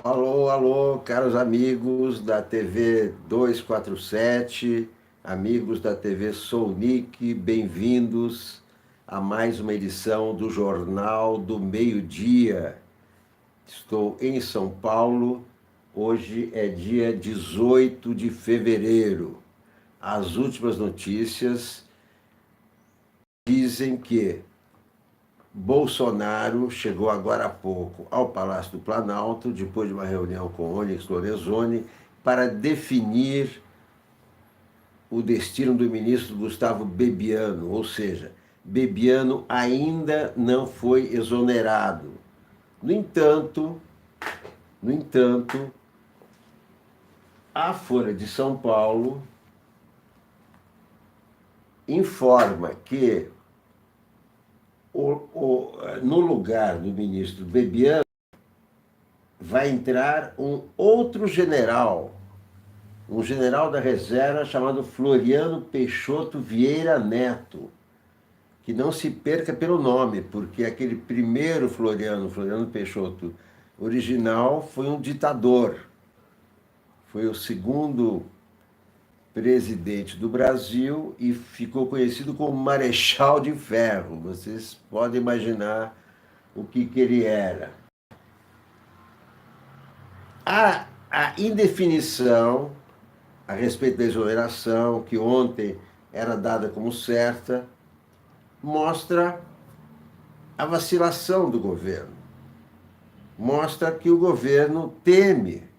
Alô, alô, caros amigos da TV 247, amigos da TV Sou Nick, bem-vindos a mais uma edição do Jornal do Meio-Dia. Estou em São Paulo, hoje é dia 18 de fevereiro. As últimas notícias dizem que Bolsonaro chegou agora há pouco ao Palácio do Planalto, depois de uma reunião com Onyx Lorenzoni, para definir o destino do ministro Gustavo Bebiano, ou seja, Bebiano ainda não foi exonerado. No entanto, no entanto, a Folha de São Paulo informa que no lugar do ministro Bebiano vai entrar um general da reserva chamado Floriano Peixoto Vieira Neto, que não se perca pelo nome, porque aquele primeiro Floriano Peixoto original, foi um ditador. Foi o segundo presidente do Brasil e ficou conhecido como Marechal de Ferro. Vocês podem imaginar o que ele era. A indefinição a respeito da exoneração, que ontem era dada como certa, mostra a vacilação do governo. Mostra que o governo teme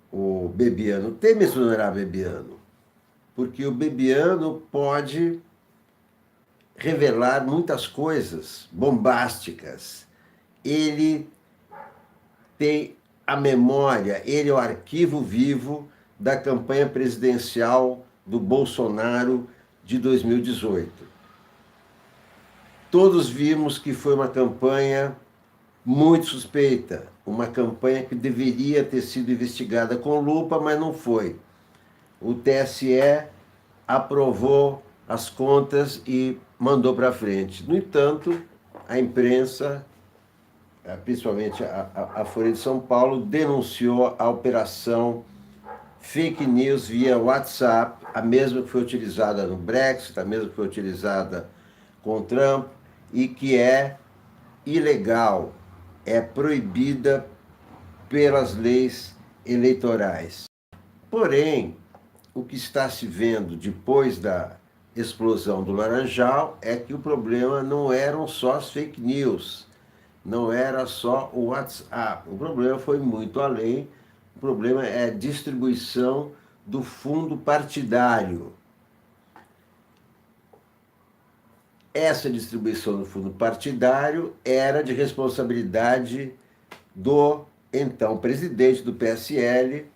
o Bebiano, teme exonerar Bebiano, porque o Bebiano pode revelar muitas coisas bombásticas. Ele tem a memória, ele é o arquivo vivo da campanha presidencial do Bolsonaro de 2018. Todos vimos que foi uma campanha muito suspeita, uma campanha que deveria ter sido investigada com lupa, mas não foi. O TSE aprovou as contas e mandou para frente. No entanto, a imprensa, principalmente a Folha de São Paulo, denunciou a operação fake news via WhatsApp, a mesma que foi utilizada no Brexit, a mesma que foi utilizada com Trump, e que é ilegal, é proibida pelas leis eleitorais. Porém, o que está se vendo depois da explosão do Laranjal é que o problema não eram só as fake news, não era só o WhatsApp. O problema foi muito além. O problema é a distribuição do fundo partidário. Essa distribuição do fundo partidário era de responsabilidade do então presidente do PSL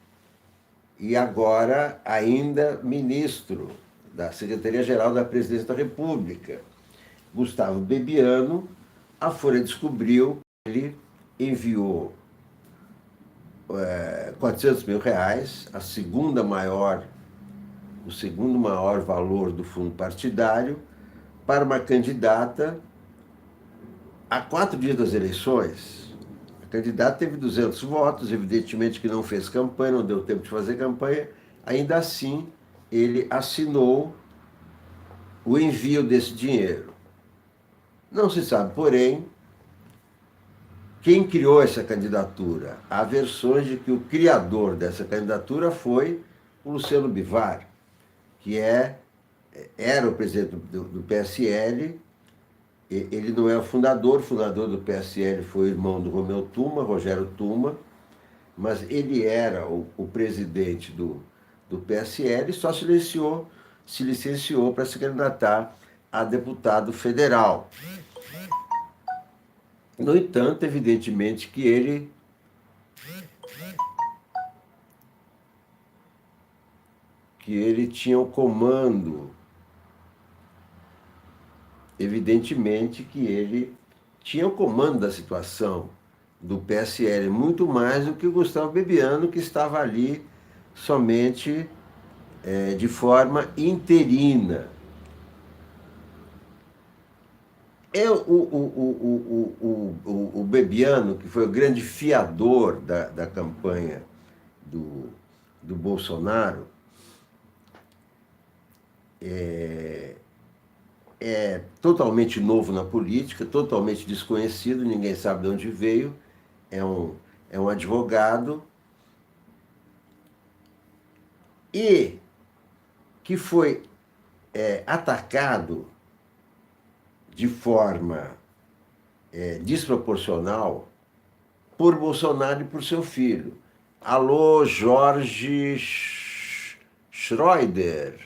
e agora ainda ministro da Secretaria-Geral da Presidência da República, Gustavo Bebiano. A Folha descobriu que ele enviou R$ 400 mil, o segundo maior valor do fundo partidário, para uma candidata a 4 dias das eleições. A candidata teve 200 votos, evidentemente que não fez campanha, não deu tempo de fazer campanha, ainda assim ele assinou o envio desse dinheiro. Não se sabe, porém, quem criou essa candidatura. Há versões de que o criador dessa candidatura foi o Luciano Bivar, que era o presidente do PSL. Ele não é o fundador do PSL foi o irmão do Romeu Tuma, Rogério Tuma, mas ele era o presidente do PSL e só se licenciou para se candidatar a deputado federal. No entanto, evidentemente que ele tinha o comando, evidentemente que ele tinha o comando da situação do PSL, muito mais do que o Gustavo Bebiano, que estava ali somente de forma interina. O Bebiano, que foi o grande fiador da campanha do Bolsonaro, é totalmente novo na política, totalmente desconhecido, ninguém sabe de onde veio, é um advogado e que foi atacado de forma desproporcional por Bolsonaro e por seu filho. Alô, Jorge Schroeder.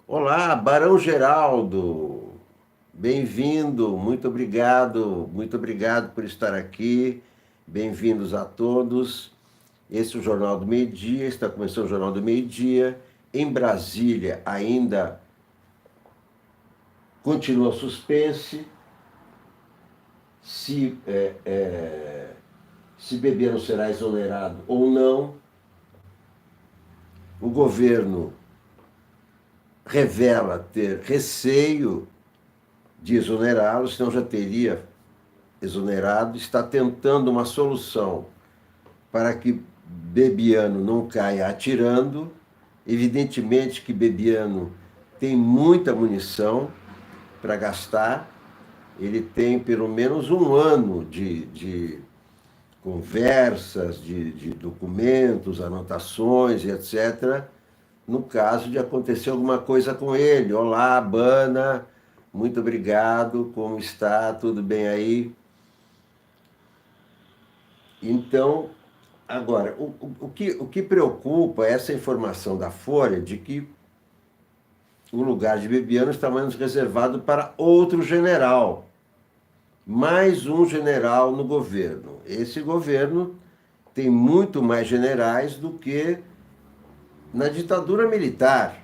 Olá, Barão Geraldo. Bem-vindo, muito obrigado por estar aqui. Bem-vindos a todos. Esse é o Jornal do Meio-Dia, está começando o Jornal do Meio-Dia. Em Brasília ainda continua suspense. Se Bebiano será exonerado ou não. O governo revela ter receio de exonerá-lo, senão já teria exonerado. Está tentando uma solução para que Bebiano não caia atirando. Evidentemente que Bebiano tem muita munição para gastar. Ele tem pelo menos um ano de conversas, de documentos, anotações, etc., no caso de acontecer alguma coisa com ele. Olá, Bana, muito obrigado, como está? Tudo bem aí? Então, agora, o que preocupa é essa informação da Folha de que o lugar de Bebiano está mais reservado para outro general. Mais um general no governo. Esse governo tem muito mais generais do que na ditadura militar.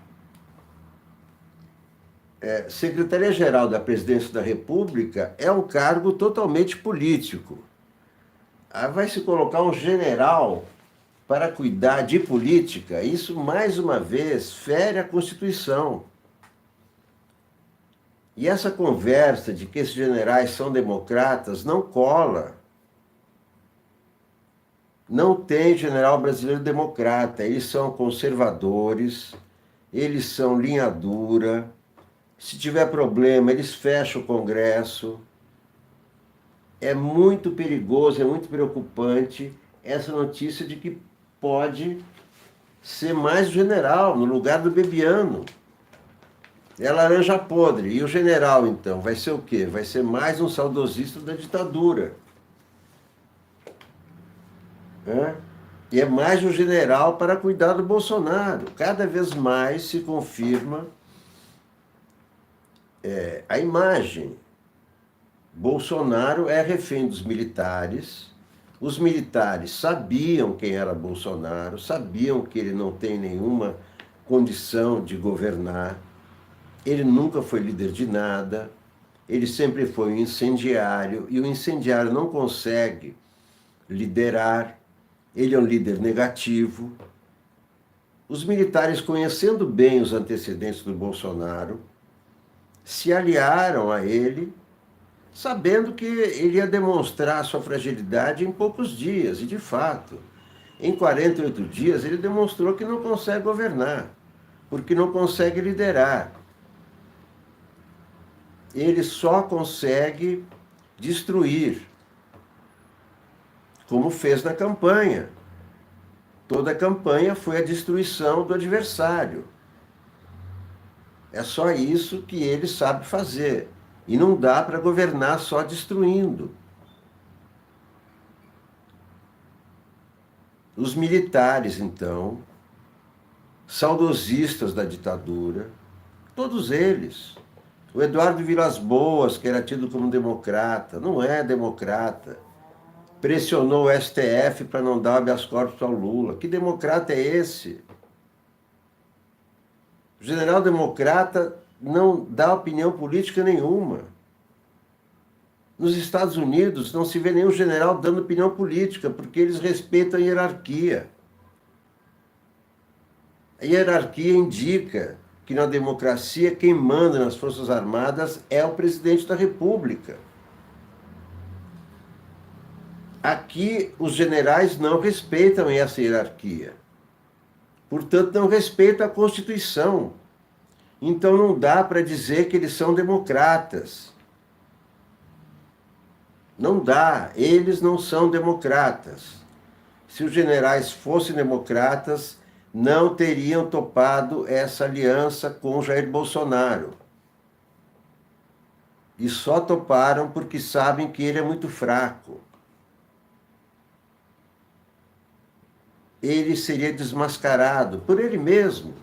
Secretaria-Geral da Presidência da República é um cargo totalmente político. Aí vai se colocar um general para cuidar de política. Isso, mais uma vez, fere a Constituição. E essa conversa de que esses generais são democratas não cola. Não tem general brasileiro democrata. Eles são conservadores, eles são linha dura. Se tiver problema, eles fecham o Congresso. É muito perigoso, é muito preocupante essa notícia de que pode ser mais general no lugar do Bebiano. É laranja podre. E o general, então, vai ser o quê? Vai ser mais um saudosista da ditadura. E é mais um general para cuidar do Bolsonaro. Cada vez mais se confirma a imagem. Bolsonaro é refém dos militares. Os militares sabiam quem era Bolsonaro, sabiam que ele não tem nenhuma condição de governar. Ele nunca foi líder de nada, ele sempre foi um incendiário, e o incendiário não consegue liderar, ele é um líder negativo. Os militares, conhecendo bem os antecedentes do Bolsonaro, se aliaram a ele, sabendo que ele ia demonstrar sua fragilidade em poucos dias, e de fato, em 48 dias ele demonstrou que não consegue governar, porque não consegue liderar. Ele só consegue destruir, como fez na campanha. Toda a campanha foi a destruição do adversário. É só isso que ele sabe fazer. E não dá para governar só destruindo. Os militares, então, saudosistas da ditadura, todos eles. O Eduardo Vilas Boas, que era tido como democrata, não é democrata. Pressionou o STF para não dar habeas corpus ao Lula. Que democrata é esse? O general democrata não dá opinião política nenhuma. Nos Estados Unidos não se vê nenhum general dando opinião política, porque eles respeitam a hierarquia. A hierarquia indica que na democracia quem manda nas Forças Armadas é o presidente da República. Aqui os generais não respeitam essa hierarquia. Portanto, não respeitam a Constituição. Então não dá para dizer que eles são democratas. Não dá, eles não são democratas. Se os generais fossem democratas, não teriam topado essa aliança com Jair Bolsonaro. E só toparam porque sabem que ele é muito fraco. Ele seria desmascarado por ele mesmo,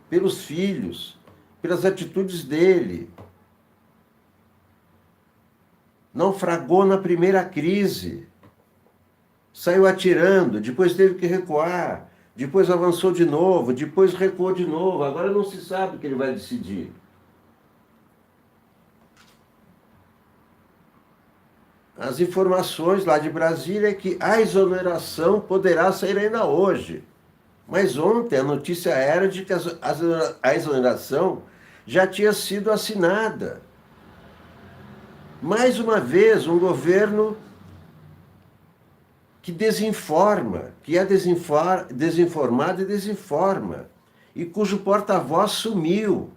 pelos filhos, pelas atitudes dele. Naufragou na primeira crise. Saiu atirando, depois teve que recuar, depois avançou de novo, depois recuou de novo. Agora não se sabe o que ele vai decidir. As informações lá de Brasília é que a exoneração poderá sair ainda hoje. Mas ontem a notícia era de que a exoneração já tinha sido assinada. Mais uma vez, um governo que desinforma, que é desinformado e desinforma, e cujo porta-voz sumiu.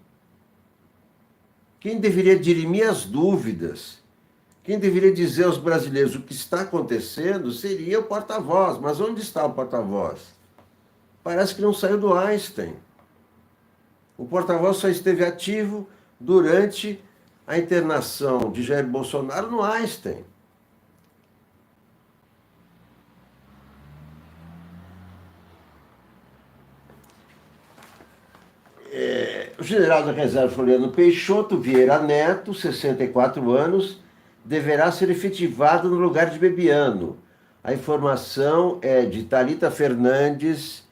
Quem deveria dirimir as dúvidas, quem deveria dizer aos brasileiros o que está acontecendo, seria o porta-voz. Mas onde está o porta-voz? Parece que não saiu do Einstein. O porta-voz só esteve ativo durante a internação de Jair Bolsonaro no Einstein. O general da reserva Floriano Peixoto Vieira Neto, 64 anos, deverá ser efetivado no lugar de Bebiano. A informação é de Thalita Fernandes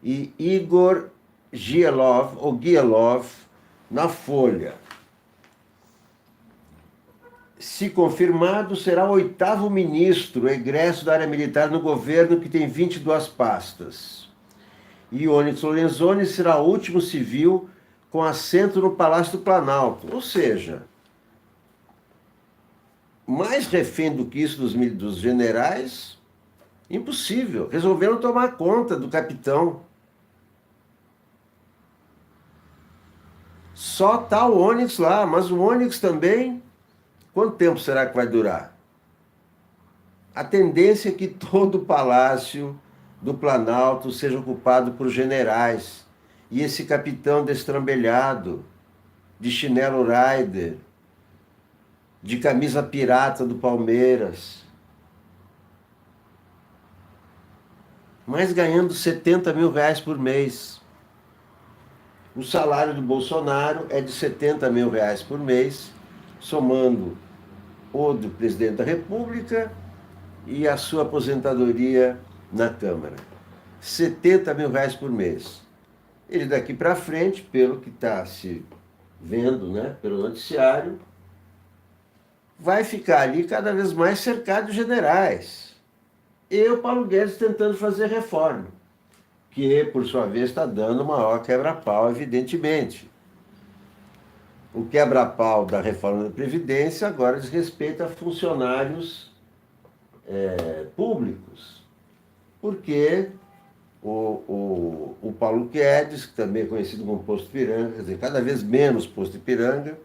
e Igor Gielov, na Folha. Se confirmado, será o 8º ministro egresso da área militar no governo, que tem 22 pastas. E Onyx Lorenzoni será o último civil com assento no Palácio do Planalto. Ou seja, mais refém do que isso dos generais, impossível. Resolveram tomar conta do capitão. Só está o Onyx lá, mas o Onyx também, quanto tempo será que vai durar? A tendência é que todo o Palácio do Planalto seja ocupado por generais. E esse capitão destrambelhado, de chinelo Raider, de camisa pirata do Palmeiras, mas ganhando 70 mil reais por mês. O salário do Bolsonaro é de 70 mil reais por mês, somando o do presidente da República e a sua aposentadoria na Câmara. 70 mil reais por mês. Ele daqui para frente, pelo que está se vendo, né, pelo noticiário, vai ficar ali cada vez mais cercado de generais. E o Paulo Guedes tentando fazer reforma, que, por sua vez, está dando o maior quebra-pau, evidentemente. O quebra-pau da reforma da Previdência agora diz respeito a funcionários públicos, porque o Paulo Guedes, que também é conhecido como Posto Ipiranga, quer dizer, cada vez menos Posto Ipiranga,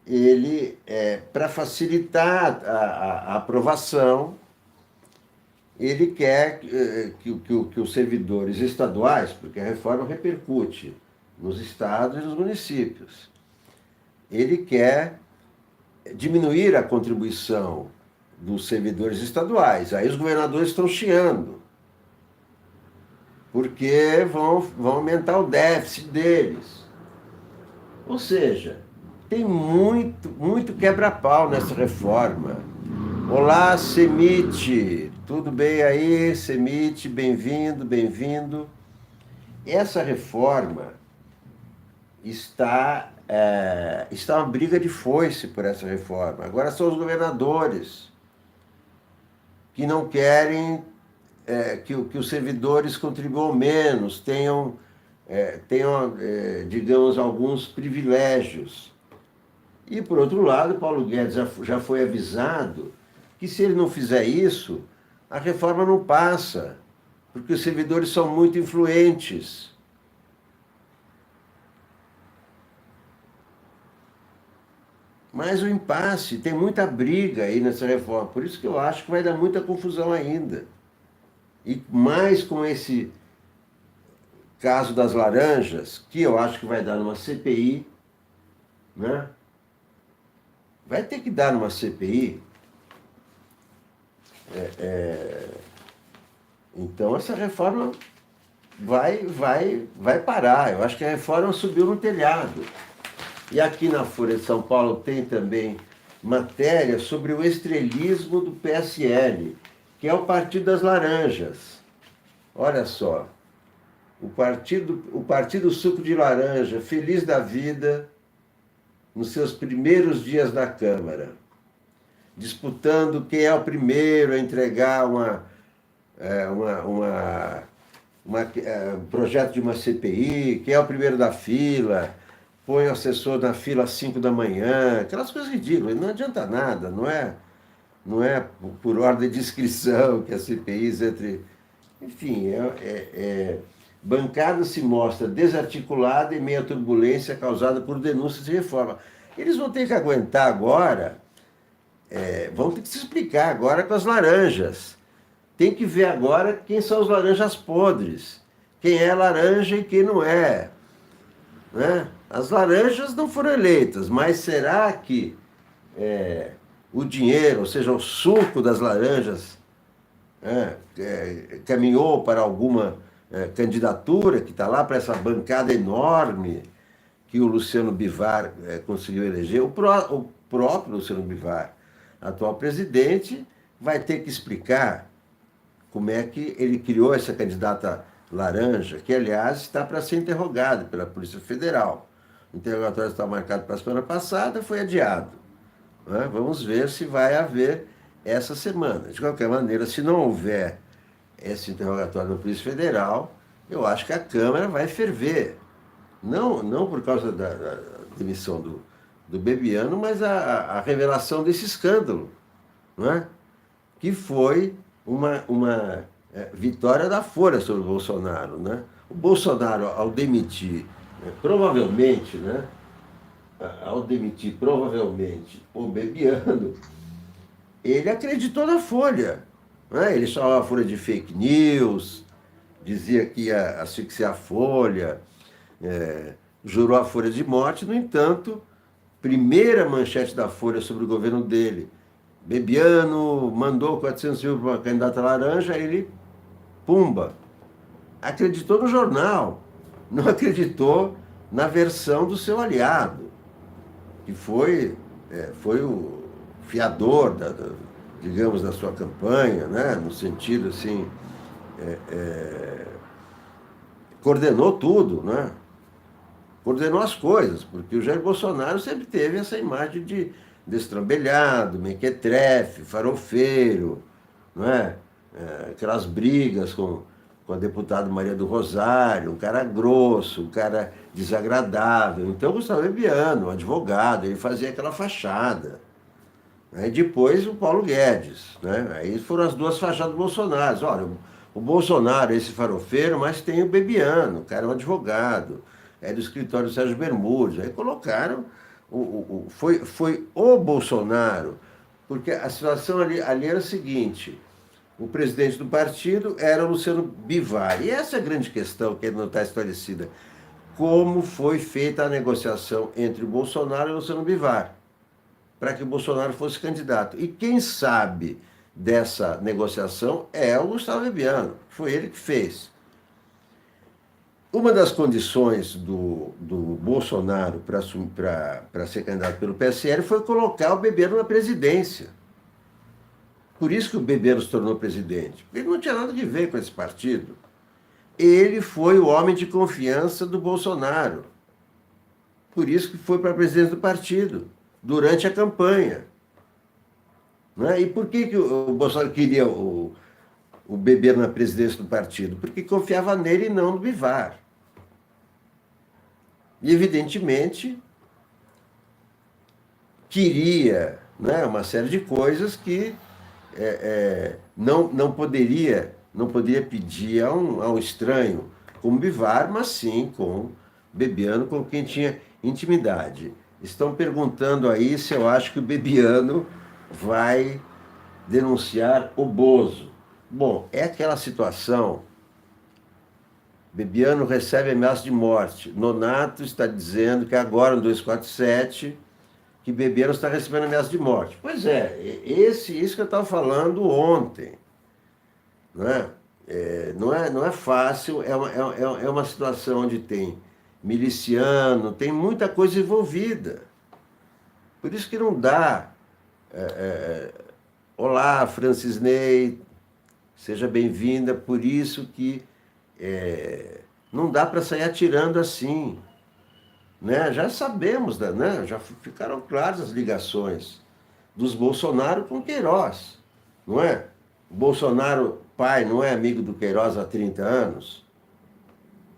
ele, para facilitar a aprovação, ele quer que os servidores estaduais, porque a reforma repercute nos estados e nos municípios, ele quer diminuir a contribuição dos servidores estaduais. Aí os governadores estão chiando, porque vão aumentar o déficit deles. Ou seja, tem muito quebra-pau nessa reforma. Olá, Semite, tudo bem aí, Semite? Bem-vindo, bem-vindo. Essa reforma está uma briga de foice por essa reforma. Agora são os governadores que não querem que os servidores contribuam menos, tenham tenham, digamos, alguns privilégios. E, por outro lado, Paulo Guedes já foi avisado que, se ele não fizer isso, a reforma não passa, porque os servidores são muito influentes. Mas o impasse, tem muita briga aí nessa reforma, por isso que eu acho que vai dar muita confusão ainda. E mais com esse caso das laranjas, que eu acho que vai dar numa CPI, né? Vai ter que dar numa CPI. Então essa reforma vai parar. Eu acho que a reforma subiu no telhado. E aqui na Folha de São Paulo tem também matéria sobre o estrelismo do PSL, que é o Partido das Laranjas. Olha só, o partido Suco de Laranja, feliz da vida, nos seus primeiros dias na Câmara, disputando quem é o primeiro a entregar um projeto de uma CPI, quem é o primeiro da fila, põe o assessor na fila às 5 da manhã, aquelas coisas ridículas, não adianta nada, não é por ordem de inscrição que as CPIs entre... Enfim, bancada se mostra desarticulada em meio à turbulência causada por denúncias de reforma. Eles vão ter que aguentar agora, vão ter que se explicar agora com as laranjas. Tem que ver agora quem são os laranjas podres, quem é laranja e quem não é. Né? As laranjas não foram eleitas, mas será que o dinheiro, ou seja, o suco das laranjas, caminhou para alguma candidatura que está lá, para essa bancada enorme que o Luciano Bivar conseguiu eleger? O próprio Luciano Bivar, atual presidente, vai ter que explicar como é que ele criou essa candidata laranja, que, aliás, está para ser interrogada pela Polícia Federal. O interrogatório estava marcado para a semana passada, foi adiado. Né? Vamos ver se vai haver essa semana. De qualquer maneira, se não houver esse interrogatório na Polícia Federal, eu acho que a Câmara vai ferver. Não por causa da demissão do Bebiano, mas a revelação desse escândalo, não é? Que foi uma vitória da Folha sobre o Bolsonaro. Né? O Bolsonaro, ao demitir, provavelmente o Bebiano, ele acreditou na Folha. Né? Ele chamava a Folha de fake news, dizia que ia asfixiar a Folha, jurou a Folha de morte. No entanto, primeira manchete da Folha sobre o governo dele: Bebiano mandou 400 mil para uma candidata laranja, ele, pumba, acreditou no jornal, não acreditou na versão do seu aliado, que foi o fiador, digamos, da sua campanha, né? No sentido assim, coordenou tudo, né? Coordenou as coisas, porque o Jair Bolsonaro sempre teve essa imagem de destrambelhado, mequetrefe, farofeiro, não é? Aquelas brigas com a deputada Maria do Rosário, um cara grosso, um cara desagradável. Então, Gustavo Bebiano, um advogado, ele fazia aquela fachada. Aí depois o Paulo Guedes, né? Aí foram as duas fachadas do Bolsonaro. Olha, o Bolsonaro é esse farofeiro, mas tem o Bebiano, o cara é um advogado, é do escritório do Sérgio Bermudes. Aí colocaram, foi o Bolsonaro, porque a situação ali era a seguinte: o presidente do partido era o Luciano Bivar. E essa é a grande questão que não está esclarecida. Como foi feita a negociação entre o Bolsonaro e o Luciano Bivar, para que o Bolsonaro fosse candidato? E quem sabe dessa negociação é o Gustavo Bebiano, foi ele que fez. Uma das condições do Bolsonaro para ser candidato pelo PSL foi colocar o Bebiano na presidência. Por isso que o Bebiano se tornou presidente. Ele não tinha nada a ver com esse partido. Ele foi o homem de confiança do Bolsonaro. Por isso que foi para a presidência do partido, durante a campanha. Né? E por que o Bolsonaro queria o Bebiano na presidência do partido? Porque confiava nele e não no Bivar. E, evidentemente, queria, né, uma série de coisas que não poderia pedir a um estranho como Bivar, mas sim com Bebiano, com quem tinha intimidade. Estão perguntando aí se eu acho que o Bebiano vai denunciar o Bozo. Bom, é aquela situação. Bebiano recebe ameaça de morte. Nonato está dizendo que agora, no 247, que Bebiano está recebendo ameaça de morte. Pois é, isso que eu estava falando ontem. Não é? Não é fácil, é uma situação onde tem miliciano, tem muita coisa envolvida. Por isso que não dá. Olá, Francis Ney, seja bem-vinda. Por isso que não dá para sair atirando assim. Né? Já sabemos, né? Já ficaram claras as ligações dos Bolsonaro com Queiroz, não é? O Bolsonaro, pai, não é amigo do Queiroz há 30 anos?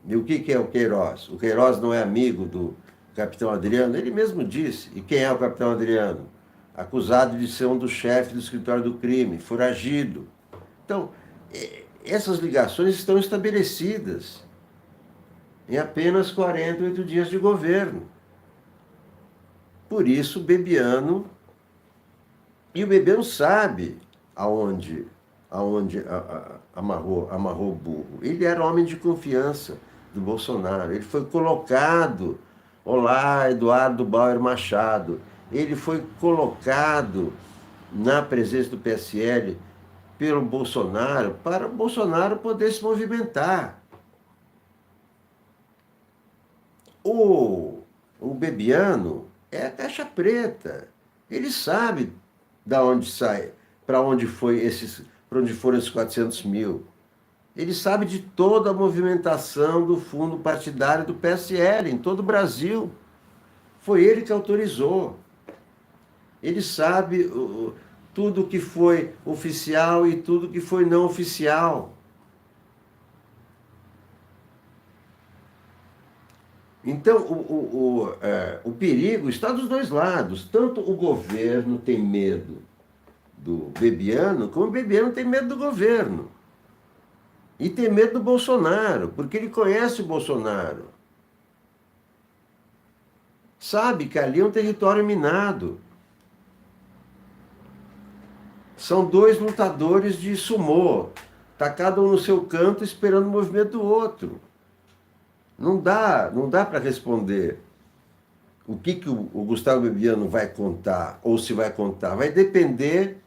E o que é o Queiroz? O Queiroz não é amigo do capitão Adriano? Ele mesmo disse. E quem é o capitão Adriano? Acusado de ser um dos chefes do escritório do crime, foragido. Então, essas ligações estão estabelecidas em apenas 48 dias de governo. Por isso, Bebiano... E o Bebiano sabe aonde amarrou o burro. Ele era homem de confiança do Bolsonaro. Ele foi colocado, olá, Eduardo Bauer Machado, ele foi colocado na presença do PSL pelo Bolsonaro para o Bolsonaro poder se movimentar. O Bebiano é a caixa preta. Ele sabe da onde sai, para onde foram esses 400 mil. Ele sabe de toda a movimentação do fundo partidário do PSL em todo o Brasil. Foi ele que autorizou. Ele sabe tudo que foi oficial e tudo que foi não oficial. Então, o perigo está dos dois lados. Tanto o governo tem medo do Bebiano, como o Bebiano tem medo do governo. E tem medo do Bolsonaro, porque ele conhece o Bolsonaro. Sabe que ali é um território minado. São dois lutadores de sumô. Está cada um no seu canto esperando o movimento do outro. Não dá para responder o que o Gustavo Bebiano vai contar, ou se vai contar. Vai depender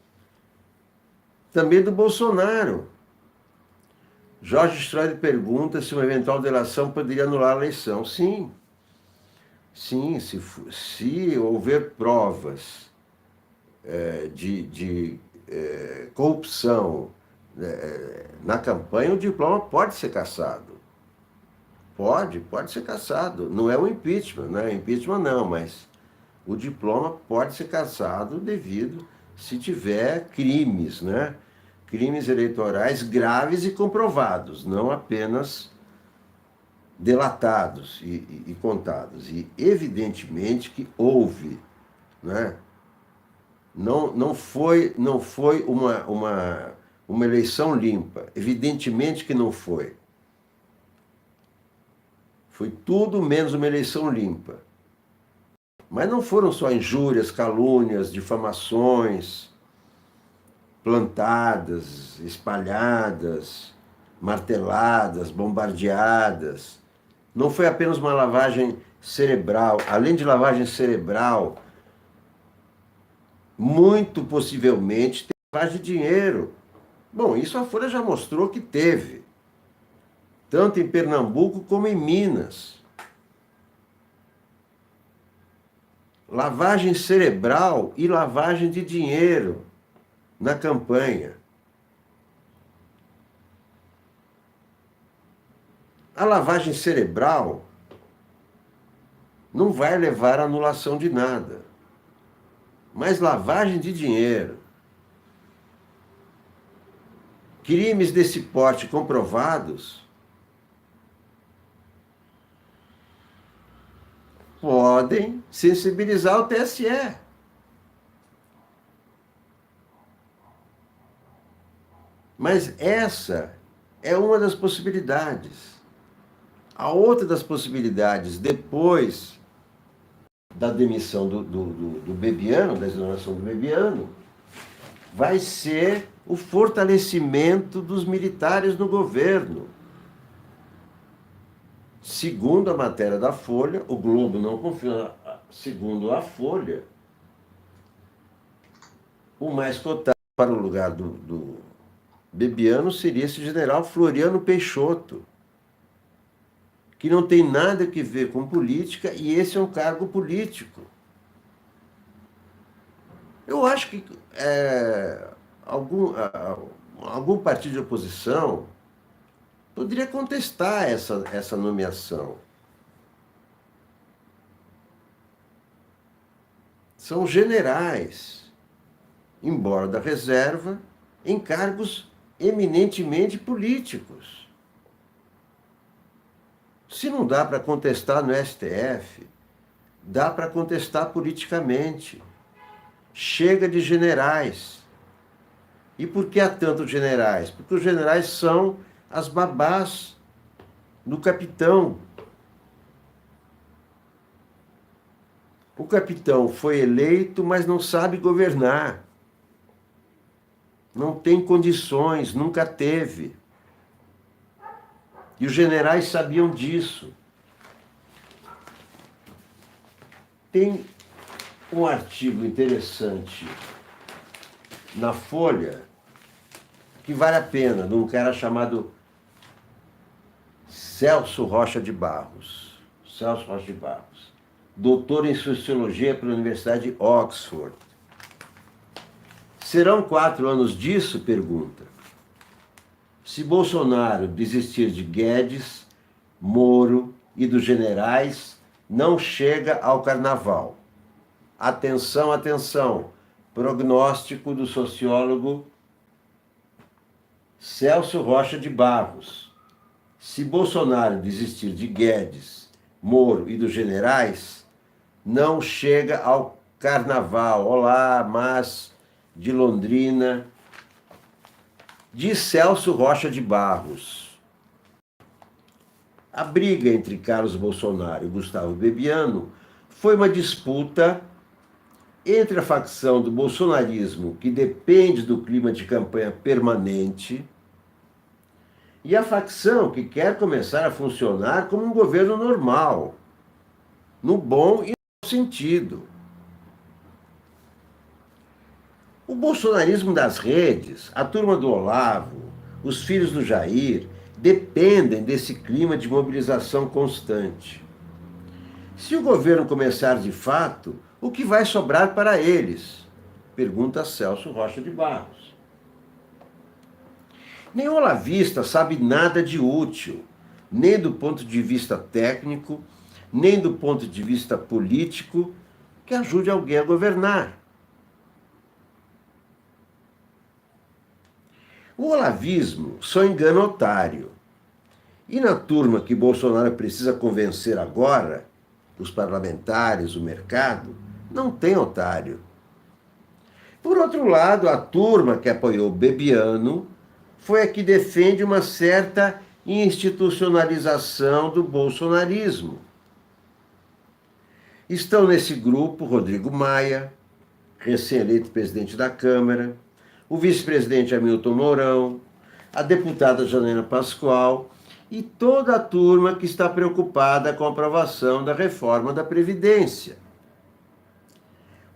também do Bolsonaro. Jorge Strode pergunta se uma eventual delação poderia anular a eleição. Sim. Sim, se houver provas de corrupção na campanha, o diploma pode ser cassado. Pode ser cassado. Não é o impeachment, né? Impeachment não, mas o diploma pode ser cassado devido se tiver crimes, né? Crimes eleitorais graves e comprovados, não apenas delatados e contados. E evidentemente que houve, né? Não foi uma eleição limpa. Evidentemente que não foi. Foi tudo menos uma eleição limpa. Mas não foram só injúrias, calúnias, difamações plantadas, espalhadas, marteladas, bombardeadas. Não foi apenas uma lavagem cerebral. Além de lavagem cerebral, muito possivelmente tem lavagem de dinheiro. Bom, isso a Folha já mostrou que teve. Tanto em Pernambuco como em Minas. Lavagem cerebral e lavagem de dinheiro na campanha. A lavagem cerebral não vai levar à anulação de nada. Mas lavagem de dinheiro, crimes desse porte comprovados, podem sensibilizar o TSE. Mas essa é uma das possibilidades. A outra das possibilidades, depois da demissão do Bebiano, da exoneração do Bebiano, vai ser o fortalecimento dos militares no governo. Segundo a matéria da Folha, o Globo não confirma, segundo a Folha, o mais cotado para o lugar do Bebiano seria esse general Floriano Peixoto, que não tem nada a ver com política, e esse é um cargo político. Eu acho que algum partido de oposição poderia contestar essa nomeação. São generais, embora da reserva, em cargos eminentemente políticos. Se não dá para contestar no STF, dá para contestar politicamente. Chega de generais. E por que há tantos generais? Porque os generais são as babás do capitão. O capitão foi eleito, mas não sabe governar. Não tem condições, nunca teve. E os generais sabiam disso. Tem um artigo interessante na Folha que vale a pena, de um cara chamado Celso Rocha de Barros. Celso Rocha de Barros. Doutor em Sociologia pela Universidade de Oxford. Serão 4 anos disso? Pergunta. Se Bolsonaro desistir de Guedes, Moro e dos generais, não chega ao carnaval. Atenção, atenção. Prognóstico do sociólogo Celso Rocha de Barros. Se Bolsonaro desistir de Guedes, Moro e dos generais, não chega ao carnaval. Olá, mas de Londrina, de Celso Rocha de Barros. A briga entre Carlos Bolsonaro e Gustavo Bebiano foi uma disputa entre a facção do bolsonarismo, que depende do clima de campanha permanente, e a facção que quer começar a funcionar como um governo normal, no bom e no sentido. O bolsonarismo das redes, a turma do Olavo, os filhos do Jair, dependem desse clima de mobilização constante. Se o governo começar de fato, o que vai sobrar para eles? Pergunta Celso Rocha de Barros. Nenhum olavista sabe nada de útil, nem do ponto de vista técnico, nem do ponto de vista político, que ajude alguém a governar. O olavismo só engana otário. E na turma que Bolsonaro precisa convencer agora, os parlamentares, o mercado, não tem otário. Por outro lado, a turma que apoiou Bebiano foi a que defende uma certa institucionalização do bolsonarismo. Estão nesse grupo Rodrigo Maia, recém-eleito presidente da Câmara, o vice-presidente Hamilton Mourão, a deputada Janaina Pascoal e toda a turma que está preocupada com a aprovação da reforma da Previdência.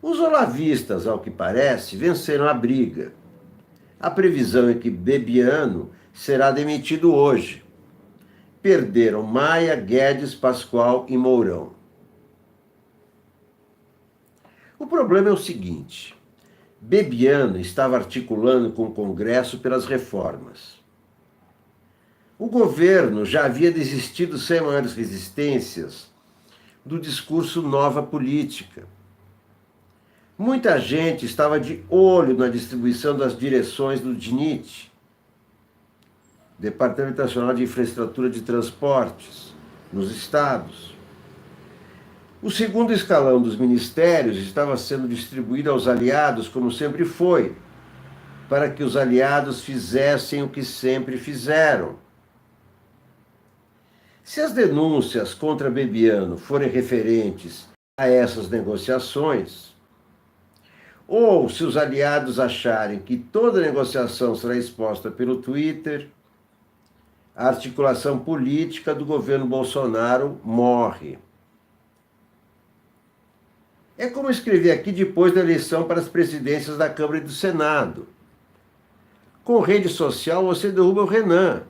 Os olavistas, ao que parece, venceram a briga. A previsão é que Bebiano será demitido hoje. Perderam Maia, Guedes, Pascoal e Mourão. O problema é o seguinte: Bebiano estava articulando com o Congresso pelas reformas. O governo já havia desistido sem maiores resistências do discurso nova política. Muita gente estava de olho na distribuição das direções do DNIT, Departamento Nacional de Infraestrutura de Transportes, nos estados. O segundo escalão dos ministérios estava sendo distribuído aos aliados, como sempre foi, para que os aliados fizessem o que sempre fizeram. Se as denúncias contra Bebiano forem referentes a essas negociações, ou se os aliados acharem que toda negociação será exposta pelo Twitter, a articulação política do governo Bolsonaro morre. É como escrevi aqui depois da eleição para as presidências da Câmara e do Senado. Com rede social você derruba o Renan,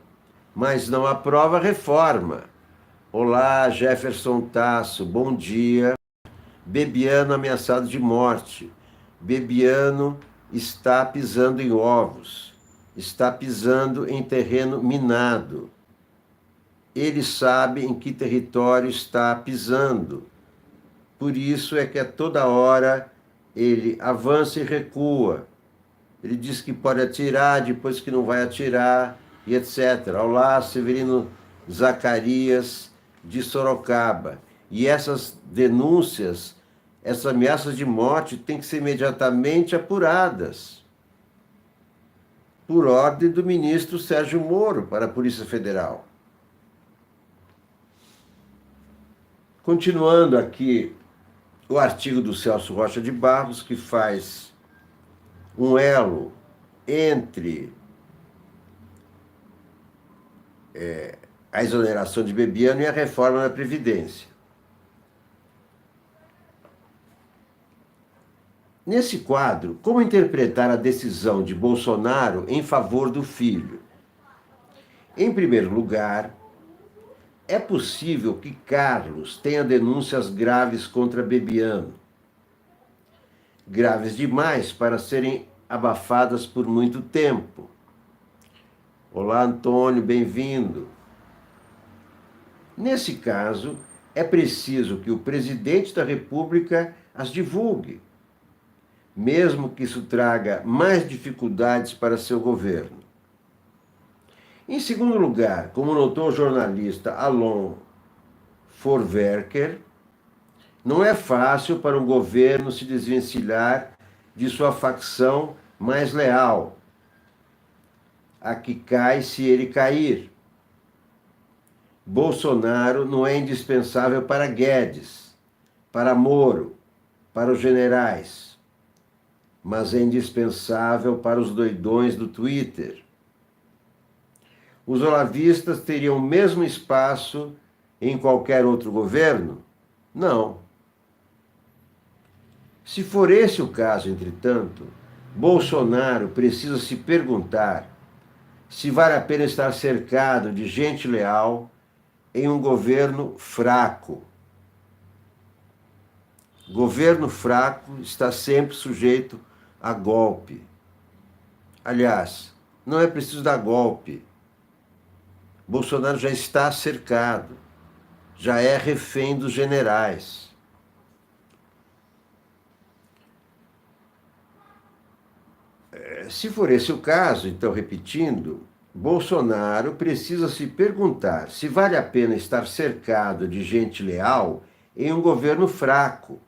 mas não aprova a reforma. Olá, Jefferson Tasso, bom dia. Bebiano ameaçado de morte. Bebiano está pisando em ovos. Está pisando em terreno minado. Ele sabe em que território está pisando. Por isso é que a toda hora ele avança e recua. Ele diz que pode atirar, depois que não vai atirar, e etc. Olá, Severino Zacarias, de Sorocaba. E essas denúncias, essas ameaças de morte têm que ser imediatamente apuradas por ordem do ministro Sérgio Moro para a Polícia Federal. Continuando aqui o artigo do Celso Rocha de Barros, que faz um elo entre a exoneração de Bebiano e a reforma da Previdência. Nesse quadro, como interpretar a decisão de Bolsonaro em favor do filho? Em primeiro lugar, é possível que Carlos tenha denúncias graves contra Bebiano. Graves demais para serem abafadas por muito tempo. Olá, Antônio, bem-vindo. Nesse caso, é preciso que o presidente da República as divulgue, mesmo que isso traga mais dificuldades para seu governo. Em segundo lugar, como notou o jornalista Alon Forwerker, não é fácil para um governo se desvencilhar de sua facção mais leal, a que cai se ele cair. Bolsonaro não é indispensável para Guedes, para Moro, para os generais, mas é indispensável para os doidões do Twitter. Os olavistas teriam o mesmo espaço em qualquer outro governo? Não. Se for esse o caso, entretanto, Bolsonaro precisa se perguntar se vale a pena estar cercado de gente leal em um governo fraco. Governo fraco está sempre sujeito a golpe. Aliás, não é preciso dar golpe. Bolsonaro já está cercado, já é refém dos generais. Se for esse o caso, então, repetindo, Bolsonaro precisa se perguntar se vale a pena estar cercado de gente leal em um governo fraco.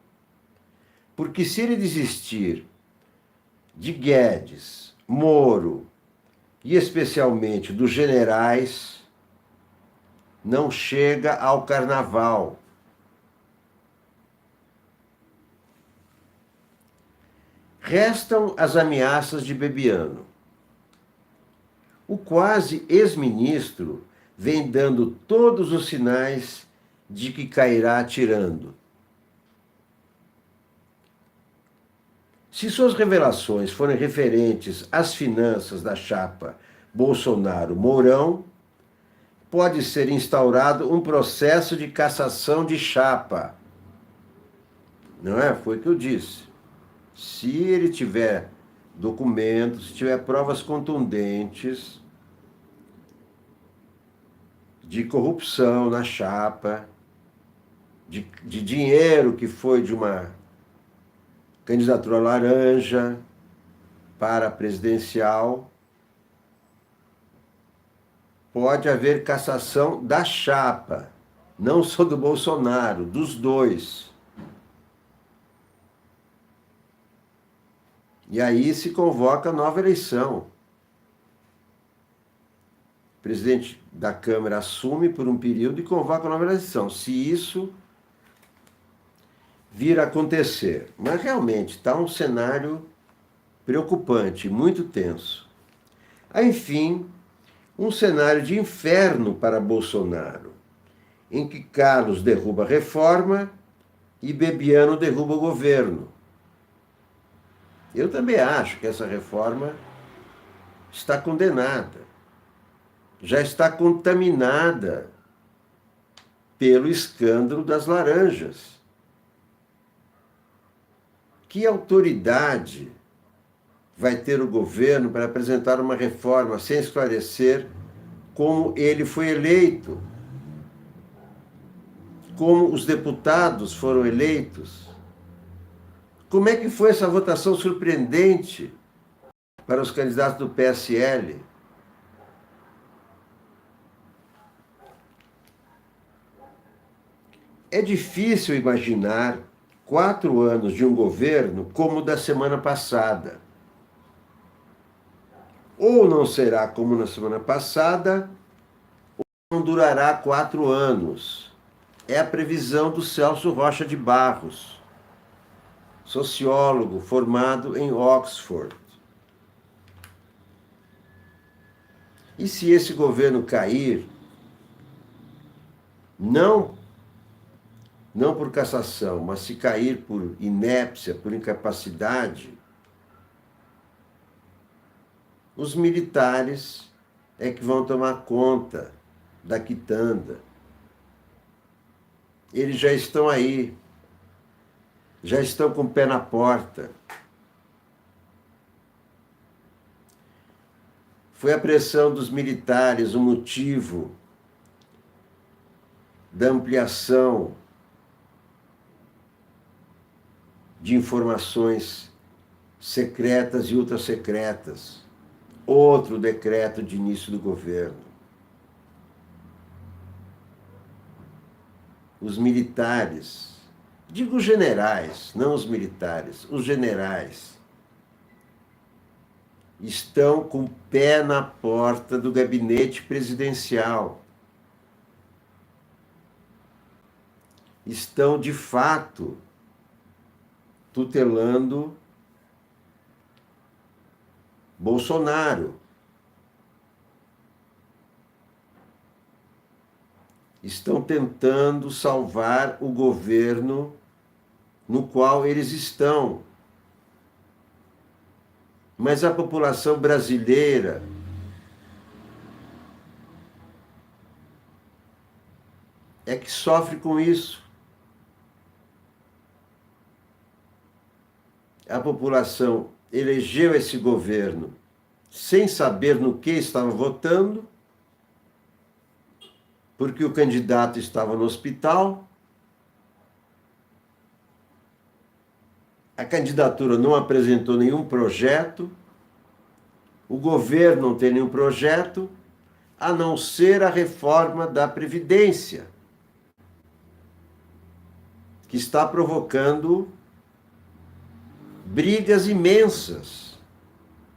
Porque se ele desistir de Guedes, Moro e especialmente dos generais, não chega ao carnaval. Restam as ameaças de Bebiano. O quase ex-ministro vem dando todos os sinais de que cairá atirando. Se suas revelações forem referentes às finanças da chapa Bolsonaro-Mourão, pode ser instaurado um processo de cassação de chapa. Não é? Foi o que eu disse. Se ele tiver documentos, se tiver provas contundentes de corrupção na chapa, de dinheiro que foi de uma candidatura laranja para a presidencial, pode haver cassação da chapa, não só do Bolsonaro, dos dois. E aí se convoca nova eleição. O presidente da Câmara assume por um período e convoca nova eleição. Se isso vir a acontecer. Mas realmente está um cenário preocupante, muito tenso. Enfim, um cenário de inferno para Bolsonaro, em que Carlos derruba a reforma e Bebiano derruba o governo. Eu também acho que essa reforma está condenada, já está contaminada pelo escândalo das laranjas. Que autoridade vai ter o governo para apresentar uma reforma sem esclarecer como ele foi eleito, como os deputados foram eleitos? Como é que foi essa votação surpreendente para os candidatos do PSL? É difícil imaginar 4 anos de um governo como o da semana passada. Ou não será como na semana passada, ou não durará 4 anos. É a previsão do Celso Rocha de Barros, sociólogo formado em Oxford. E se esse governo cair, não por cassação, mas se cair por inépcia, por incapacidade, os militares é que vão tomar conta da quitanda. Eles já estão aí, já estão com o pé na porta. Foi a pressão dos militares o motivo da ampliação de informações secretas e ultrassecretas. Outro decreto de início do governo. Os militares, digo generais, não os militares, os generais, estão com o pé na porta do gabinete presidencial. Estão, de fato, tutelando Bolsonaro. Estão tentando salvar o governo no qual eles estão. Mas a população brasileira é que sofre com isso. A população elegeu esse governo sem saber no que estava votando, porque o candidato estava no hospital, a candidatura não apresentou nenhum projeto, o governo não tem nenhum projeto, a não ser a reforma da Previdência, que está provocando brigas imensas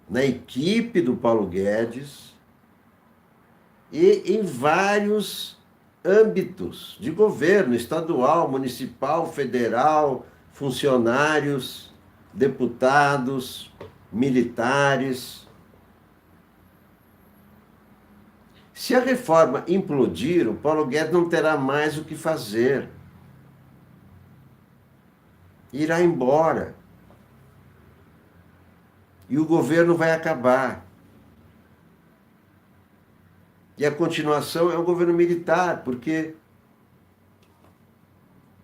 na equipe do Paulo Guedes e em vários âmbitos de governo, estadual, municipal, federal, funcionários, deputados, militares. Se a reforma implodir, o Paulo Guedes não terá mais o que fazer. Irá embora. E o governo vai acabar. E a continuação é um governo militar, porque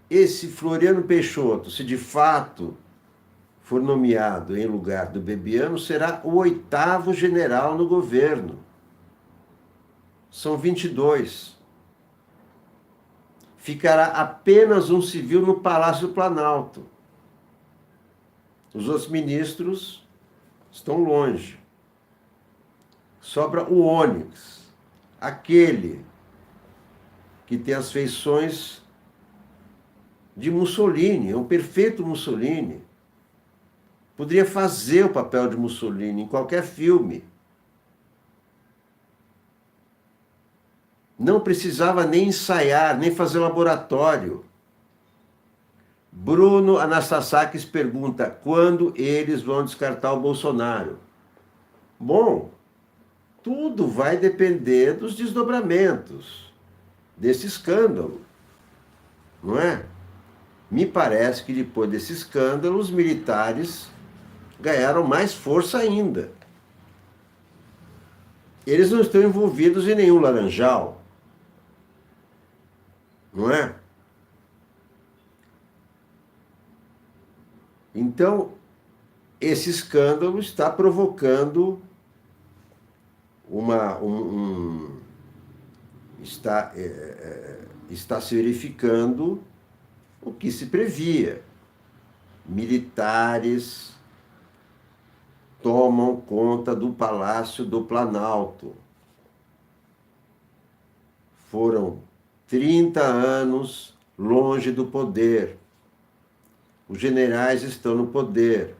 esse Floriano Peixoto, se de fato for nomeado em lugar do Bebiano, será o 8º general no governo. São 22. Ficará apenas um civil no Palácio do Planalto. Os outros ministros estão longe. Sobra o Onyx, aquele que tem as feições de Mussolini, é um perfeito Mussolini. Poderia fazer o papel de Mussolini em qualquer filme. Não precisava nem ensaiar, nem fazer laboratório. Bruno Anastasakis pergunta quando eles vão descartar o Bolsonaro. Bom, tudo vai depender dos desdobramentos desse escândalo, não é? Me parece que depois desse escândalo, os militares ganharam mais força ainda. Eles não estão envolvidos em nenhum laranjal, não é? Então, esse escândalo está provocando está se verificando o que se previa. Militares tomam conta do Palácio do Planalto. Foram 30 anos longe do poder. Os generais estão no poder.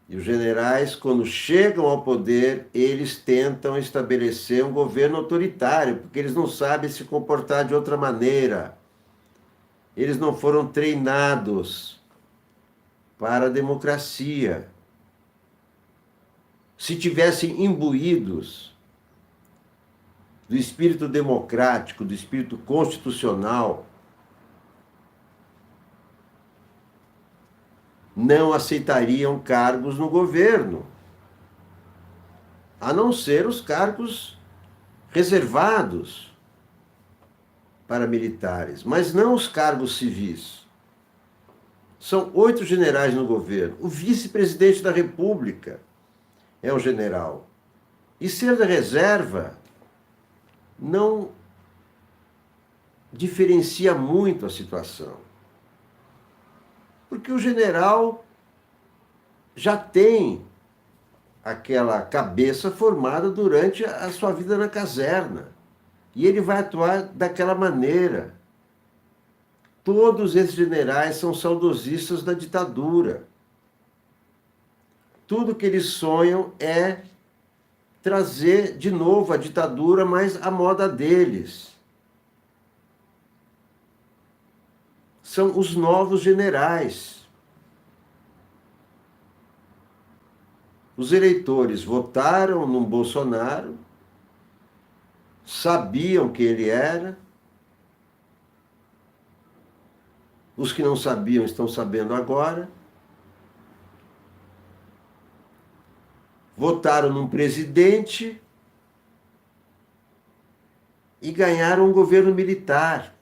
E os generais, quando chegam ao poder, eles tentam estabelecer um governo autoritário, porque eles não sabem se comportar de outra maneira. Eles não foram treinados para a democracia. Se tivessem imbuídos do espírito democrático, do espírito constitucional, não aceitariam cargos no governo, a não ser os cargos reservados para militares, mas não os cargos civis. São 8 generais no governo. O vice-presidente da República é um general. E ser da reserva não diferencia muito a situação. Porque o general já tem aquela cabeça formada durante a sua vida na caserna. E ele vai atuar daquela maneira. Todos esses generais são saudosistas da ditadura. Tudo que eles sonham é trazer de novo a ditadura, mas à moda deles. São os novos generais. Os eleitores votaram no Bolsonaro, sabiam quem ele era. Os que não sabiam estão sabendo agora. Votaram num presidente e ganharam um governo militar.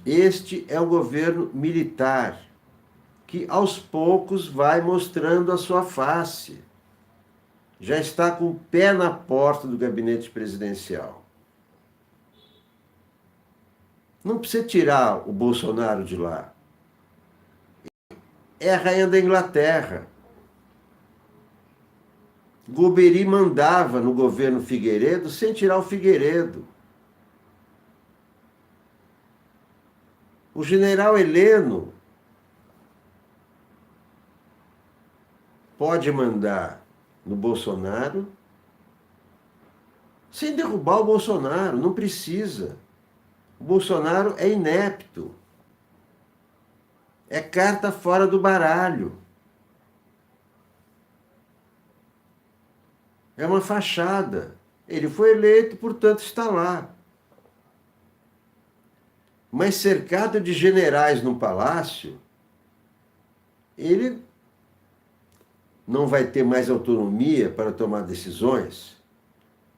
Este é o governo militar, que aos poucos vai mostrando a sua face. Já está com o pé na porta do gabinete presidencial. Não precisa tirar o Bolsonaro de lá. É a rainha da Inglaterra. Golbery mandava no governo Figueiredo sem tirar o Figueiredo. O general Heleno pode mandar no Bolsonaro sem derrubar o Bolsonaro, não precisa. O Bolsonaro é inepto. É carta fora do baralho. É uma fachada. Ele foi eleito, portanto está lá. Mas cercado de generais no palácio, ele não vai ter mais autonomia para tomar decisões.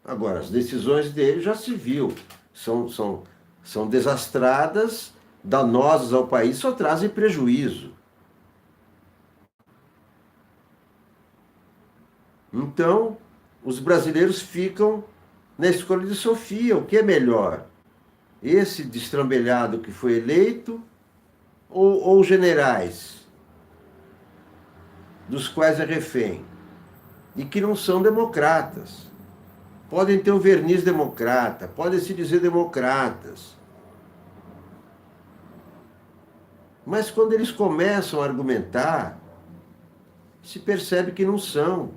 Agora, as decisões dele já se viu. São desastradas, danosas ao país, só trazem prejuízo. Então, os brasileiros ficam na escolha de Sofia. O que é melhor? Esse destrambelhado que foi eleito ou generais, dos quais é refém, e que não são democratas. Podem ter um verniz democrata, podem se dizer democratas, Mas quando eles começam a argumentar, se percebe que não são.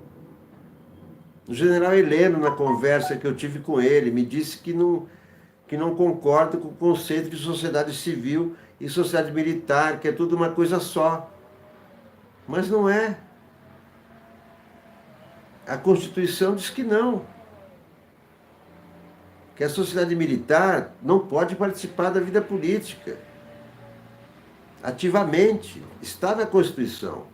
O general Heleno, na conversa que eu tive com ele, me disse que não concorda com o conceito de sociedade civil e sociedade militar, que é tudo uma coisa só. Mas não é. A Constituição diz que não. Que a sociedade militar não pode participar da vida política. Ativamente. Está na Constituição.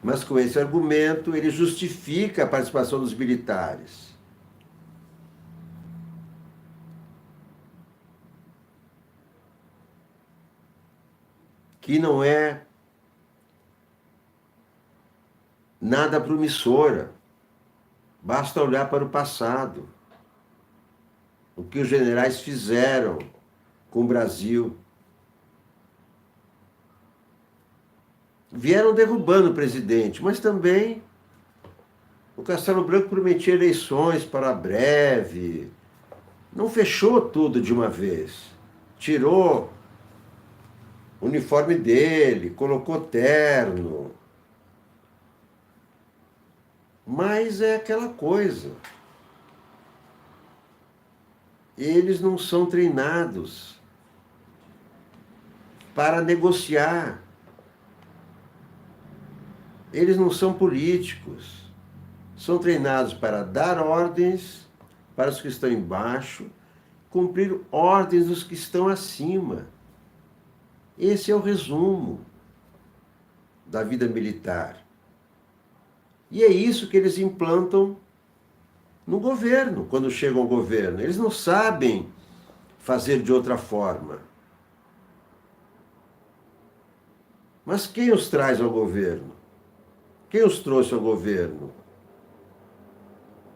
Mas com esse argumento, ele justifica a participação dos militares. Que não é nada promissora. Basta olhar para o passado. O que os generais fizeram com o Brasil. Vieram derrubando o presidente, mas também o Castelo Branco prometia eleições para breve. Não fechou tudo de uma vez. Tirou o uniforme dele, colocou terno. Mas é aquela coisa. Eles não são treinados para negociar. Eles não são políticos. São treinados para dar ordens para os que estão embaixo, cumprir ordens dos que estão acima. Esse é o resumo da vida militar. E é isso que eles implantam no governo, quando chegam ao governo. Eles não sabem fazer de outra forma. Mas quem os traz ao governo? Quem os trouxe ao governo?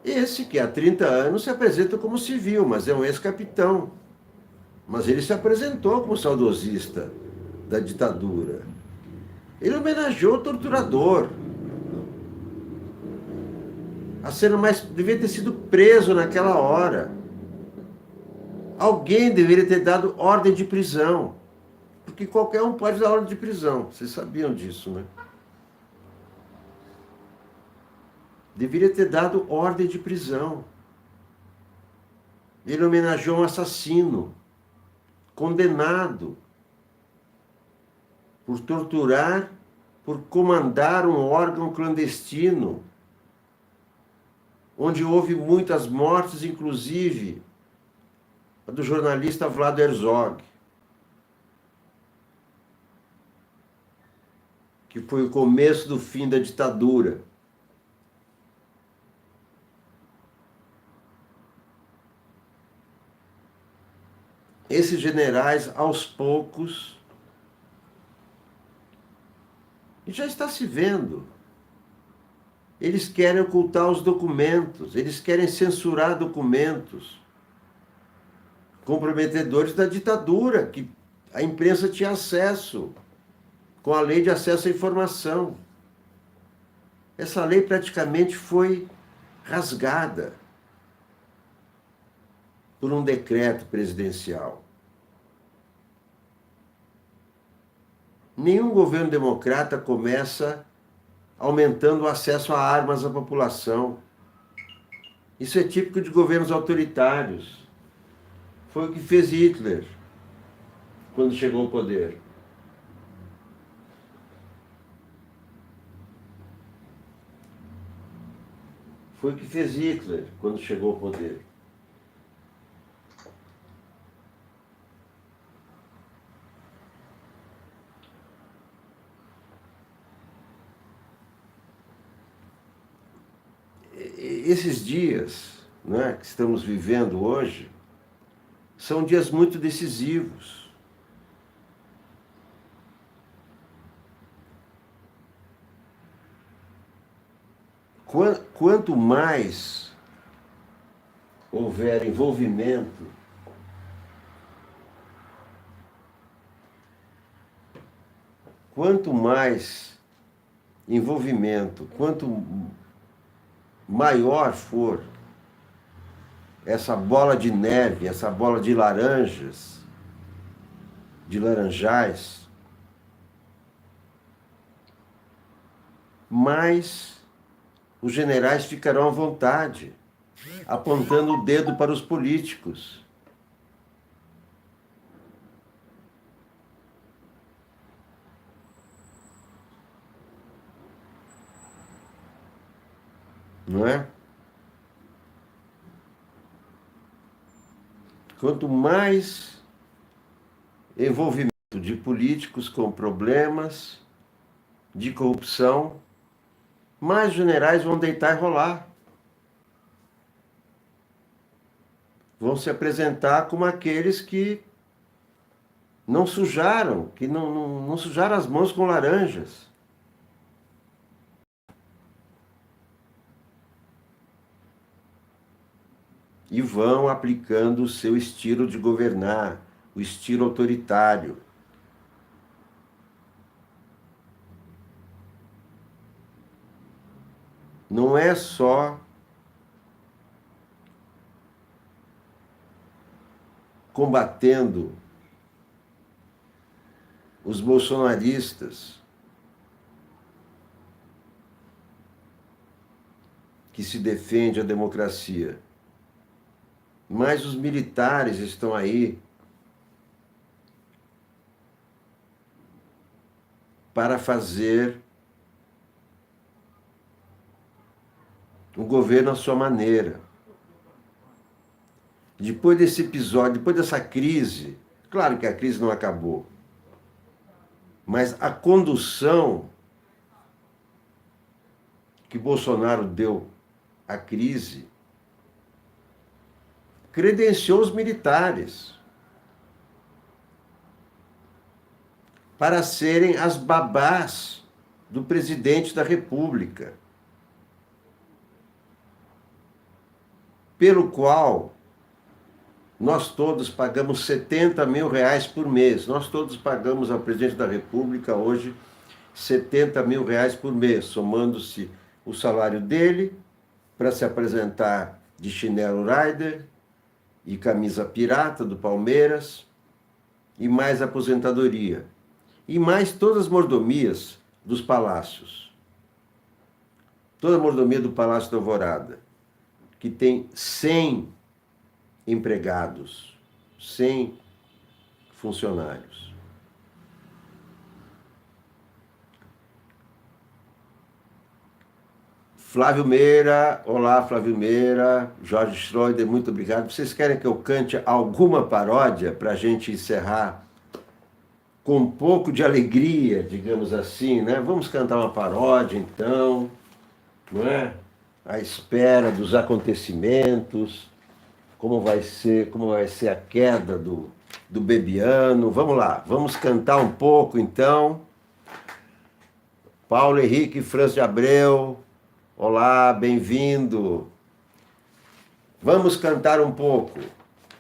Esse que há 30 anos se apresenta como civil, mas é um ex-capitão. Mas ele se apresentou como saudosista da ditadura. Ele homenageou o torturador. A cena mais devia ter sido preso naquela hora. Alguém deveria ter dado ordem de prisão. Porque qualquer um pode dar ordem de prisão. Vocês sabiam disso, né? Deveria ter dado ordem de prisão. Ele homenageou um assassino, condenado por torturar, por comandar um órgão clandestino, onde houve muitas mortes, inclusive a do jornalista Vlado Herzog, que foi o começo do fim da ditadura. Esses generais, aos poucos, e já está se vendo, eles querem ocultar os documentos, eles querem censurar documentos comprometedores da ditadura, que a imprensa tinha acesso, com a lei de acesso à informação. Essa lei praticamente foi rasgada por um decreto presidencial. Nenhum governo democrata começa aumentando o acesso a armas à população. Isso é típico de governos autoritários. Foi o que fez Hitler quando chegou ao poder. Foi o que fez Hitler quando chegou ao poder. Esses dias, né, que estamos vivendo hoje, são dias muito decisivos. Quanto mais houver envolvimento quanto maior for essa bola de neve, essa bola de laranjas, de Laranjais, mais os generais ficarão à vontade, apontando o dedo para os políticos. Não é? Quanto mais envolvimento de políticos com problemas de corrupção, mais generais vão deitar e rolar. Vão se apresentar como aqueles que não sujaram, que não sujaram as mãos com laranjas. E vão aplicando o seu estilo de governar, o estilo autoritário. Não é só combatendo os bolsonaristas que se defende a democracia, mas os militares estão aí para fazer o governo à sua maneira. Depois desse episódio, depois dessa crise, claro que a crise não acabou, mas a condução que Bolsonaro deu à crise credenciou os militares para serem as babás do presidente da República, pelo qual nós todos pagamos 70 mil reais por mês. Nós todos pagamos ao presidente da República hoje 70 mil reais por mês, somando-se o salário dele para se apresentar de chinelo Rider e camisa pirata do Palmeiras, e mais aposentadoria, e mais todas as mordomias dos palácios. Toda a mordomia do Palácio da Alvorada, que tem 100 empregados, 100 funcionários. Flávio Meira, olá Flávio Meira, Jorge Schroeder, muito obrigado. Vocês querem que eu cante alguma paródia para a gente encerrar com um pouco de alegria, digamos assim, né? Vamos cantar uma paródia então, não é? À espera dos acontecimentos, como vai ser a queda do Bebiano. Vamos lá, vamos cantar um pouco então. Paulo Henrique França de Abreu, olá, bem-vindo. Vamos cantar um pouco.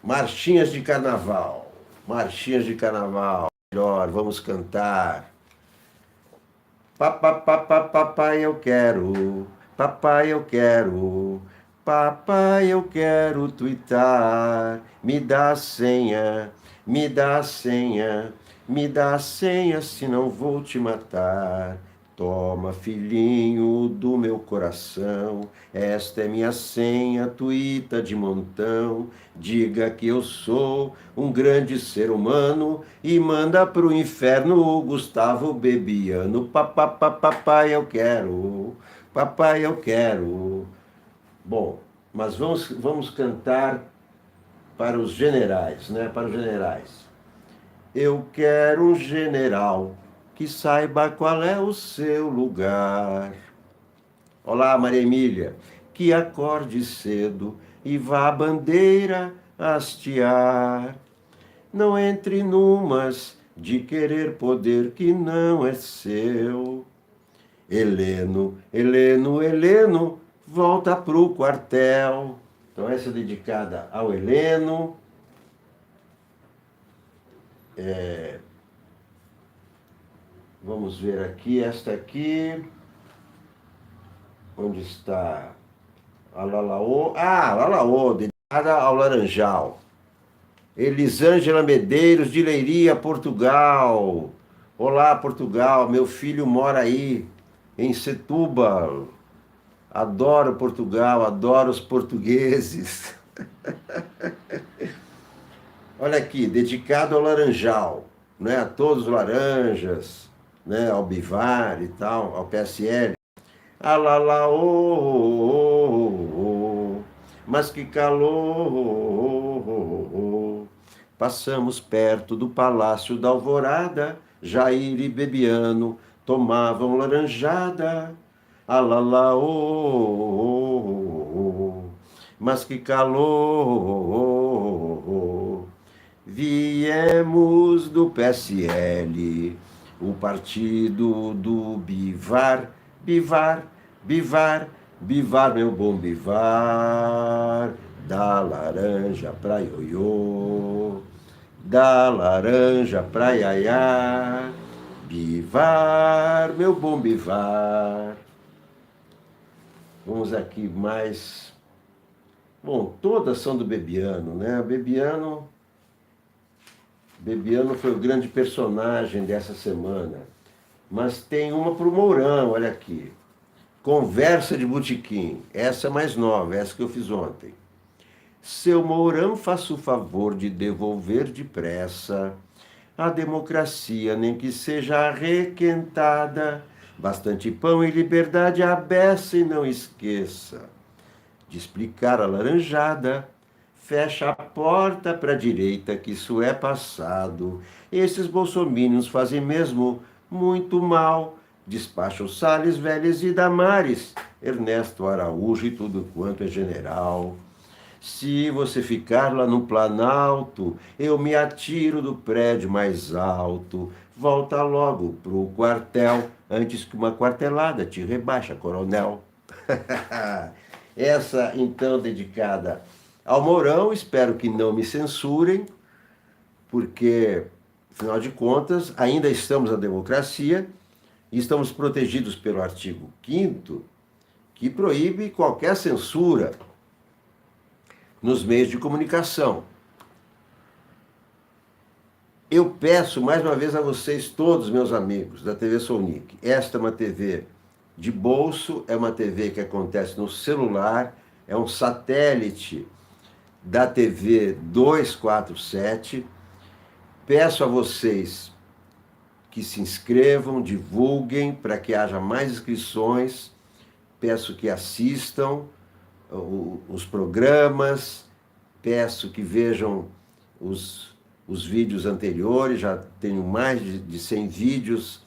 Marchinhas de carnaval. Marchinhas de carnaval. Melhor, vamos cantar. Papai, eu quero. Papai, eu quero. Papai, eu quero tuitar. Me dá a senha. Me dá a senha. Me dá a senha, senão vou te matar. Toma, filhinho do meu coração, esta é minha senha, tuita de montão. Diga que eu sou um grande ser humano e manda pro inferno o Gustavo Bebiano. Papai, eu quero, papai, eu quero. Bom, mas vamos cantar para os generais, né? Para os generais. Eu quero um general que saiba qual é o seu lugar. Olá, Maria Emília. Que acorde cedo e vá à bandeira hastear. Não entre numas de querer poder que não é seu. Heleno, Heleno, Heleno, volta pro quartel. Então essa é dedicada ao Heleno. Vamos ver aqui, esta aqui. Onde está a Lalaô? Ah, Lalaô, dedicada ao Laranjal. Elisângela Medeiros, de Leiria, Portugal. Olá, Portugal, meu filho mora aí, em Setúbal. Adoro Portugal, adoro os portugueses. Olha aqui, dedicado ao Laranjal, né? A todos os laranjas, né? Ao Bivar e tal, ao PSL. Ah lá lá, oh, oh, oh, oh, mas que calor, oh, oh, oh. Passamos perto do Palácio da Alvorada, Jair e Bebiano tomavam laranjada. Ah lá lá, oh, oh, oh, oh, mas que calor, oh, oh, oh. Viemos do PSL, o partido do Bivar, Bivar, Bivar, Bivar, meu bom Bivar, da laranja pra ioiô, da laranja pra iaiá, Bivar, meu bom Bivar. Vamos aqui mais. Bom, todas são do Bebiano, né? Bebiano foi o grande personagem dessa semana. Mas tem uma para o Mourão, olha aqui. Conversa de botequim. Essa é mais nova, essa que eu fiz ontem. Seu Mourão, faça o favor de devolver depressa a democracia, nem que seja arrequentada. Bastante pão e liberdade à beça, e não esqueça de explicar a laranjada. Fecha a porta para a direita, que isso é passado. Esses bolsominions fazem mesmo muito mal. Despacha o Salles, Vélez e Damares, Ernesto Araújo e tudo quanto é general. Se você ficar lá no Planalto, eu me atiro do prédio mais alto. Volta logo pro quartel, antes que uma quartelada te rebaixa, coronel. Essa, então, dedicada ao Mourão, espero que não me censurem, porque, afinal de contas, ainda estamos na democracia e estamos protegidos pelo artigo 5º, que proíbe qualquer censura nos meios de comunicação. Eu peço mais uma vez a vocês todos, meus amigos da TV Sonic, esta é uma TV de bolso, é uma TV que acontece no celular, é um satélite da TV 247. Peço a vocês que se inscrevam, divulguem para que haja mais inscrições. Peço que assistam os programas, peço que vejam os vídeos anteriores, já tenho mais de 100 vídeos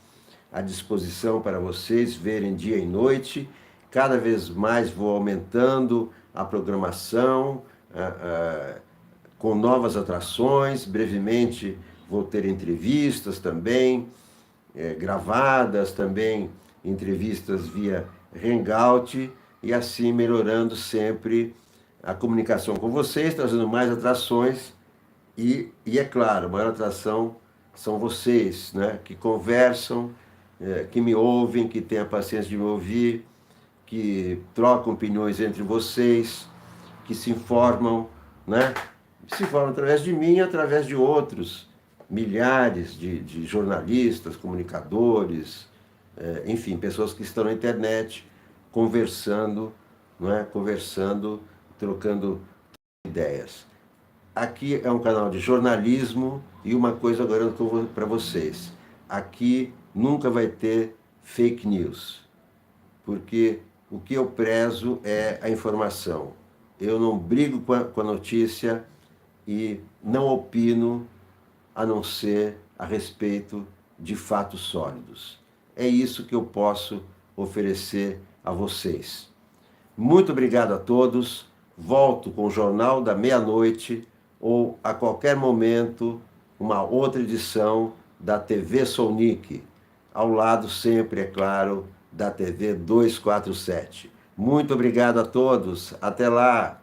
à disposição para vocês verem dia e noite. Cada vez mais vou aumentando a programação, com novas atrações. Brevemente vou ter entrevistas também, gravadas também, entrevistas via Hangout, e assim melhorando sempre a comunicação com vocês, trazendo mais atrações. E é claro, a maior atração são vocês, né? Que conversam, que me ouvem, que têm a paciência de me ouvir, que trocam opiniões entre vocês, que se informam, né? Se informam através de mim e através de outros milhares de jornalistas, comunicadores, enfim, pessoas que estão na internet conversando, não é? Conversando, trocando ideias. Aqui é um canal de jornalismo e uma coisa agora que eu vou para vocês. Aqui nunca vai ter fake news, porque o que eu prezo é a informação. Eu não brigo com a notícia e não opino a não ser a respeito de fatos sólidos. É isso que eu posso oferecer a vocês. Muito obrigado a todos. Volto com o Jornal da Meia-Noite ou a qualquer momento uma outra edição da TV Sonic, ao lado sempre, é claro, da TV 247. Muito obrigado a todos. Até lá!